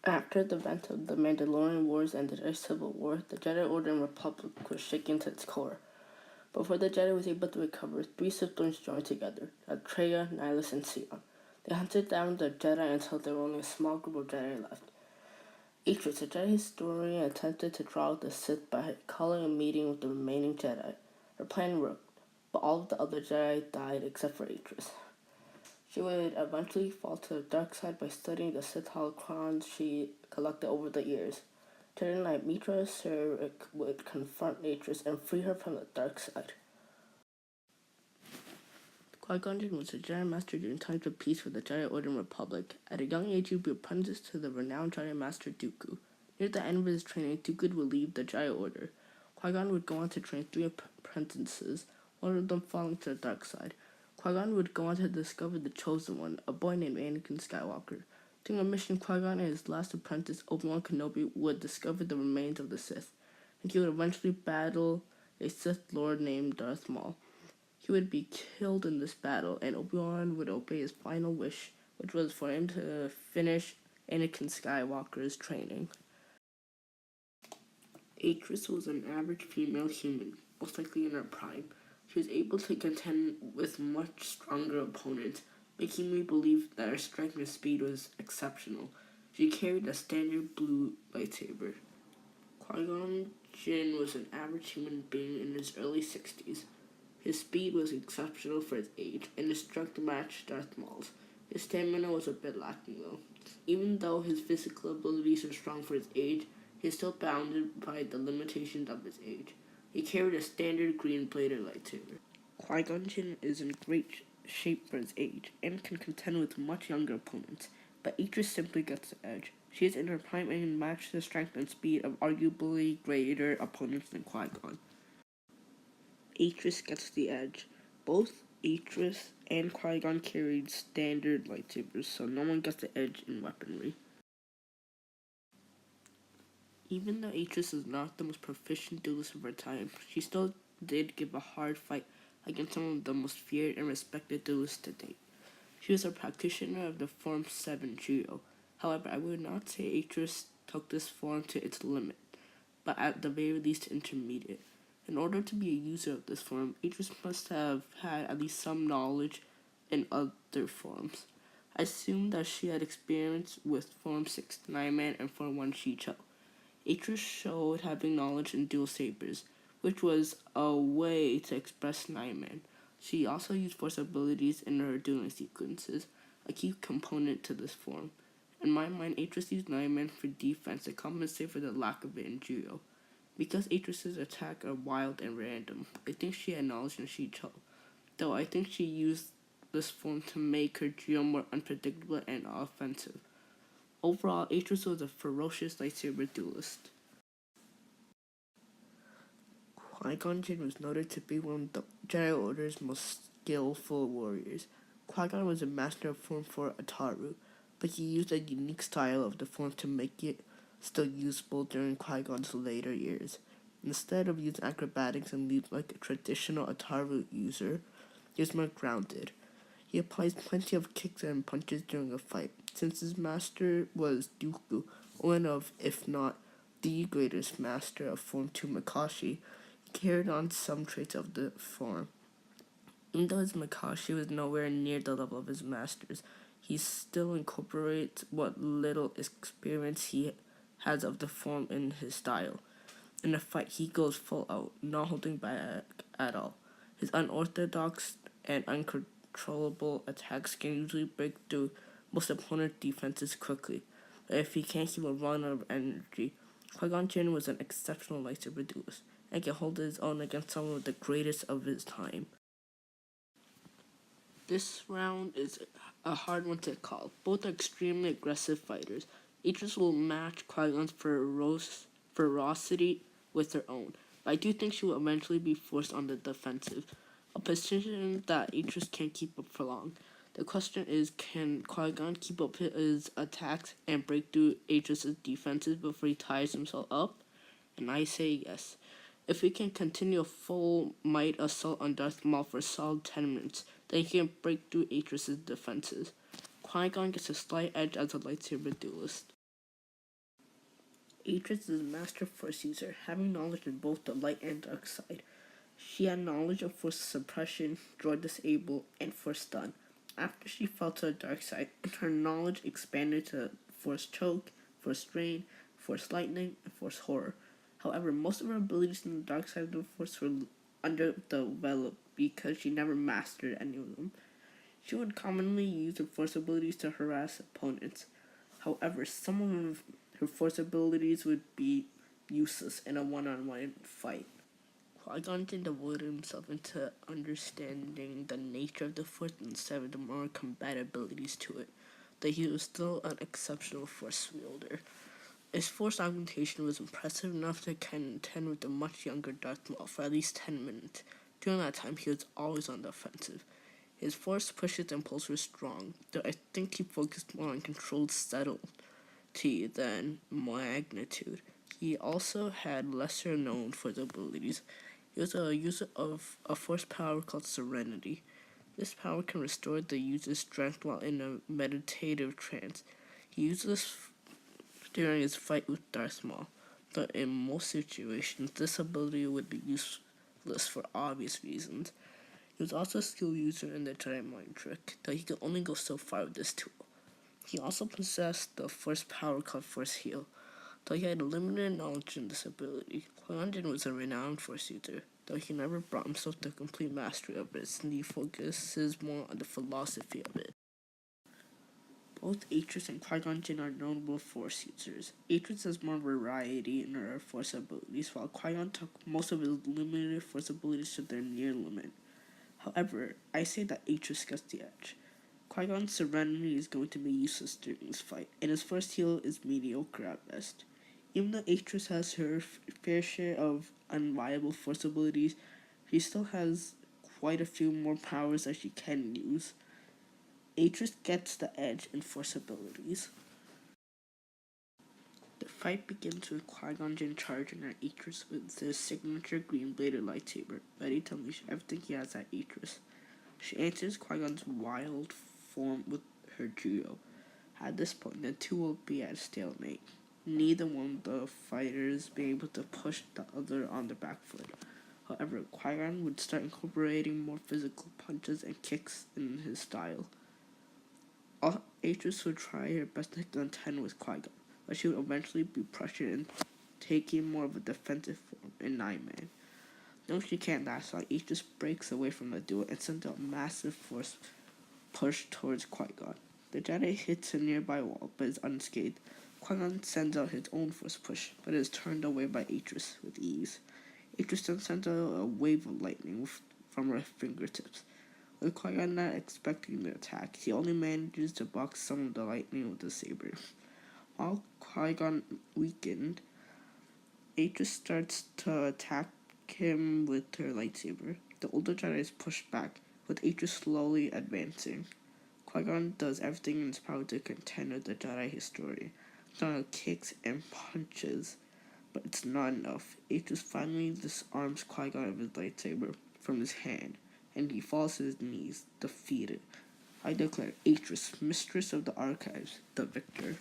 After the event of the Mandalorian Wars and the Jedi Civil War, the Jedi Order and Republic was shaken to its core. Before the Jedi was able to recover, three siblings joined together: Atreya, Nihilus, and Sion. They hunted down the Jedi until there were only a small group of Jedi left. Atris, a Jedi historian, attempted to draw out the Sith by calling a meeting with the remaining Jedi. Her plan worked, but all of the other Jedi died except for Atris. She would eventually fall to the dark side by studying the Sith holocrons she collected over the years. Jedi Knight Mitra Surik would confront Atris and free her from the dark side. Qui Gon Jinn was a Jedi Master during times of peace for the Jedi Order and Republic. At a young age, he would be apprenticed to the renowned Jedi Master Dooku. Near the end of his training, Dooku would leave the Jedi Order. Qui-Gon would go on to train three apprentices, one of them falling to the dark side. Qui-Gon would go on to discover the Chosen One, a boy named Anakin Skywalker. During a mission, Qui-Gon and his last apprentice, Obi-Wan Kenobi, would discover the remains of the Sith, and he would eventually battle a Sith Lord named Darth Maul. He would be killed in this battle, and Obi-Wan would obey his final wish, which was for him to finish Anakin Skywalker's training. Atris was an average female human, most likely in her prime. She was able to contend with much stronger opponents, making me believe that her strength and speed was exceptional. She carried a standard blue lightsaber. Qui Gon Jinn was an average human being in his early 60s. His speed was exceptional for his age, and his strength matched Darth Maul's. His stamina was a bit lacking, though. Even though his physical abilities were strong for his age, he is still bounded by the limitations of his age. He carried a standard green-bladed lightsaber. Qui Gon Jinn is in great shape for his age, and can contend with much younger opponents, but Atris simply gets the edge. She is in her prime and can match the strength and speed of arguably greater opponents than Qui-Gon. Atris gets the edge. Both Atris and Qui-Gon carried standard lightsabers, so no one gets the edge in weaponry. Even though Atris is not the most proficient duelist of her time, she still did give a hard fight against some of the most feared and respected duelists to date. She was a practitioner of the Form 7 Judo. However, I would not say Atris took this form to its limit, but at the very least intermediate. In order to be a user of this form, Atris must have had at least some knowledge in other forms. I assume that she had experience with Form 6 Nine Man and Form 1 Shicho. Atris showed having knowledge in dual sabers, which was a way to express Nine Man. She also used force abilities in her dueling sequences, a key component to this form. In my mind, Atris used Nine Man for defense to compensate for the lack of it in Judo. Because Atris' attacks are wild and random, I think she had knowledge in Shicho, though I think she used this form to make her Judo more unpredictable and offensive. Overall, Atris was a ferocious lightsaber duelist. Qui-Gon Jinn was noted to be one of the Jedi Order's most skillful warriors. Qui-Gon was a master of Form 4 Ataru, but he used a unique style of the form to make it still usable during Qui-Gon's later years. Instead of using acrobatics and leaps like a traditional Ataru user, he was more grounded. He applies plenty of kicks and punches during a fight. Since his master was Dooku, one of, if not the greatest master of Form 2 Makashi, he carried on some traits of the form. Even though his Makashi was nowhere near the level of his masters, he still incorporates what little experience he has of the form in his style. In a fight, he goes full out, not holding back at all. His unorthodox and uncontrollable attacks can usually break through most opponent defenses quickly, but if he can't keep a run out of energy, Qui-Gon Jinn was an exceptional lightsaber duelist and can hold his own against some of the greatest of his time. This round is a hard one to call. Both are extremely aggressive fighters. Atris will match Qui-Gon's ferocity with her own, but I do think she will eventually be forced on the defensive, a position that Atris can't keep up for long. The question is, can Qui-Gon keep up his attacks and break through Atris' defenses before he tires himself up? And I say yes. If he can continue a full might assault on Darth Maul for a solid 10 minutes, then he can break through Atris' defenses. Qui-Gon gets a slight edge as a lightsaber duelist. Atris is a master Force user, having knowledge in both the light and dark side. She had knowledge of Force suppression, droid disable, and Force stun. After she fell to the dark side, her knowledge expanded to Force choke, Force drain, Force lightning, and Force horror. However, most of her abilities in the dark side of the Force were underdeveloped because she never mastered any of them. She would commonly use her Force abilities to harass opponents. However, some of her Force abilities would be useless in a one-on-one fight. Qui Gon Jinn devoted himself into understanding the nature of the Force instead of the more combative abilities to it, though he was still an exceptional Force wielder. His Force augmentation was impressive enough to contend with the much younger Darth Maul for at least 10 minutes. During that time, he was always on the offensive. His Force pushes and pulls were strong, though I think he focused more on controlled subtlety than magnitude. He also had lesser known Force abilities. He was a user of a Force power called Serenity. This power can restore the user's strength while in a meditative trance. He uses this during his fight with Darth Maul, though in most situations this ability would be useless for obvious reasons. He was also a skill user in the Jedi Mind Trick, though he could only go so far with this tool. He also possessed the Force power called Force Heal, though he had limited knowledge in this ability. Qui Gon Jinn was a renowned Force user, though he never brought himself to complete mastery of it, since he focuses more on the philosophy of it. Both Atris and Qui Gon Jinn are notable Force users. Atris has more variety in her Force abilities, while Qui Gon took most of his limited Force abilities to their near limit. However, I say that Atris gets the edge. Qui Gon's Serenity is going to be useless during this fight, and his Force heal is mediocre at best. Even though Atris has her fair share of unviable Force abilities, she still has quite a few more powers that she can use. Atris gets the edge in Force abilities. The fight begins with Qui Gon Jinn charging at Atris with his signature green-bladed lightsaber, ready to unleash everything he has at Atris. She answers Qui Gon's wild form with her judo. At this point, the two will be at a stalemate, neither one of the fighters being able to push the other on their back foot. However, Qui Gon would start incorporating more physical punches and kicks in his style. Atris would try her best to contend with Qui Gon, but she would eventually be pressured and taking more of a defensive form in 9-man. No, she can't last long. Atris breaks away from the duo and sends out a massive Force push towards Qui-Gon. The Jedi hits a nearby wall, but is unscathed. Qui-Gon sends out his own Force push, but is turned away by Atris with ease. Atris then sends out a wave of lightning from her fingertips. With Qui-Gon not expecting the attack, he only manages to block some of the lightning with his saber. While Qui-Gon weakened, Atris starts to attack him with her lightsaber. The older Jedi is pushed back, with Atris slowly advancing. Qui-Gon does everything in his power to contend with the Jedi historian, throwing kicks and punches, but it's not enough. Atris finally disarms Qui-Gon of his lightsaber from his hand, and he falls to his knees, defeated. I declare Atris, Mistress of the Archives, the victor.